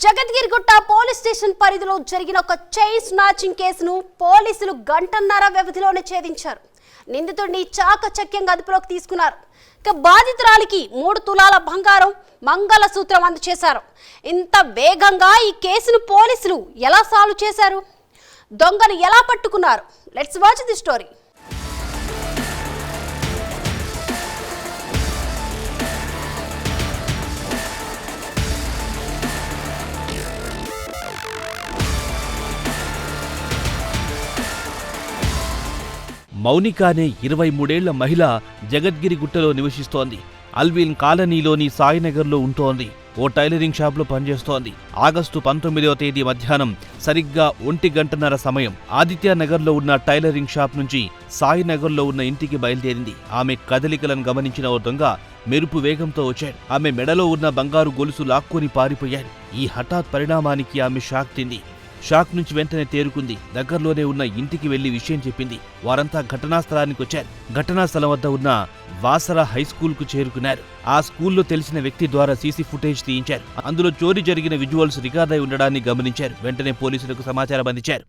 Jagadgirigutta police station పరిధిలో జరిగిన ఒక చైన్ స్నాచింగ్ కేసును పోలీసులు గంటన్నర వ్యవధిలోనే ఛేదించారు. నిందితుడిని చాకచక్యంగా అదుపులోకి తీసుకున్నారు. ఇక బాధితురాలికి 3 తులాల బంగారం, మంగళసూత్రం అందజేశారు. ఇంత వేగంగా ఈ కేసును పోలీసులు ఎలా సాల్వ్ చేశారు? దొంగను ఎలా పట్టుకున్నారు? Let's watch the story. Mounika అనే 23 ఏళ్ల మహిళ జగద్గిరిగుట్టలో నివసిస్తోంది. అల్విన్ కాలనీలోని సాయినగర్లో ఉంటోంది. ఓ టైలరింగ్ షాప్లో పనిచేస్తోంది. ఆగస్టు 19వ తేదీ మధ్యాహ్నం సరిగ్గా 1:30 సమయం ఆదిత్యనగర్లో ఉన్న టైలరింగ్ షాప్ నుంచి సాయినగర్లో ఉన్న ఇంటికి బయలుదేరింది. ఆమె కదలికలను గమనించిన ఓ దొంగ మెరుపు వేగంతో వచ్చాడు. ఆమె మెడలో ఉన్న బంగారు గొలుసు లాక్కొని పారిపోయాడు. ఈ హఠాత్ పరిణామానికి ఆమె షాక్ తింది. షాక్ నుంచి వెంటనే తేరుకుంది. దగ్గరలోనే ఉన్న ఇంటికి వెళ్లి విషయం చెప్పింది. వారంతా ఘటనా స్థలానికి వచ్చారు. ఘటనా స్థలం వద్ద ఉన్న వాసర హై స్కూల్ కు చేరుకున్నారు. ఆ స్కూల్లో తెలిసిన వ్యక్తి ద్వారా సీసీ ఫుటేజ్ తీయించారు. అందులో చోరీ జరిగిన విజువల్స్ రికార్డ్ అయి ఉండడాన్ని గమనించారు. వెంటనే పోలీసులకు సమాచారం అందించారు.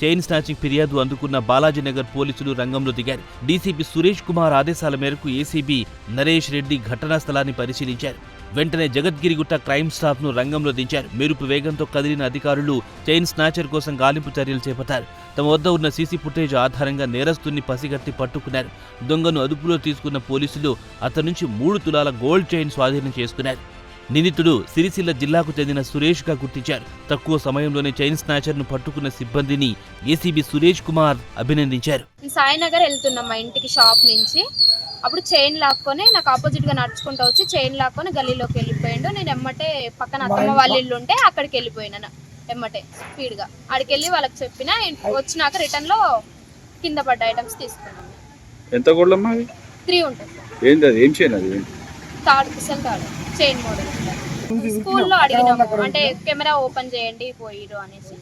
చైన్ స్నాచింగ్ ఫిర్యాదు అందుకున్న బాలాజీనగర్ పోలీసులు రంగంలో దిగారు. డీసీపీ సురేష్ కుమార్ ఆదేశాల మేరకు ఏసీబీ నరేష్ రెడ్డి ఘటనా స్థలాన్ని పరిశీలించారు. వెంటనే జగద్గిరిగుట్ట క్రైమ్ స్టాఫ్ ను రంగంలో దించారు. మెరుపు వేగంతో కదిలిన అధికారులు చైన్ స్నాచర్ కోసం గాలింపు చర్యలు చేపట్టారు. తమ వద్ద ఉన్న సీసీ ఫుటేజ్ ఆధారంగా నేరస్తుని పసిగట్టి పట్టుకున్నారు. దొంగను అదుపులో తీసుకున్న పోలీసులు అతని నుంచి 3 తులాల గోల్డ్ చైన్ స్వాధీనం చేసుకున్నారు. నిందితుడు సిరిసిల్ల జిల్లాకు చెందిన సురేష్ గా గుర్తించారు. తక్కువ సమయంలోనే చైన్ స్నాచర్ ను పట్టుకున్న సిబ్బందిని ఏసీబీ సురేష్ కుమార్ అభినందించారు. సాయినగర్ వెళ్తున్నాం మా ఇంటికి షాప్ నుంచి. అప్పుడు చైన్ లాక్కొని నాకు ఆపోజిట్ గా నడుచుకుంటూ వచ్చి చైన్ లాక్కొని గల్లీలోకి వెళ్ళిపోయిండు. నేను ఎమ్మటే పక్కన అత్తమ్మ వాళ్ళ ఇల్లు ఉంటే అక్కడికి వెళ్ళిపోయినా ఎమ్మటే స్పీడ్ గా. అక్కడికి వెళ్ళి వాళ్ళకి చెప్పిన వచ్చినాక రిటర్న్ లో కింద పడ్డ ఐటమ్స్ తీసుకున్నాను. ఎంత గోల్డమ్మా? 3 ఉంటుంది. ఏంది అది? ఏం చేయను అది? థర్డ్ పిసల్ థర్డ్ చైన్ మోడల్. స్కూల్లో అడిగినాము అంటే కెమెరా ఓపెన్ చేయండి పోయిరు అనేసి.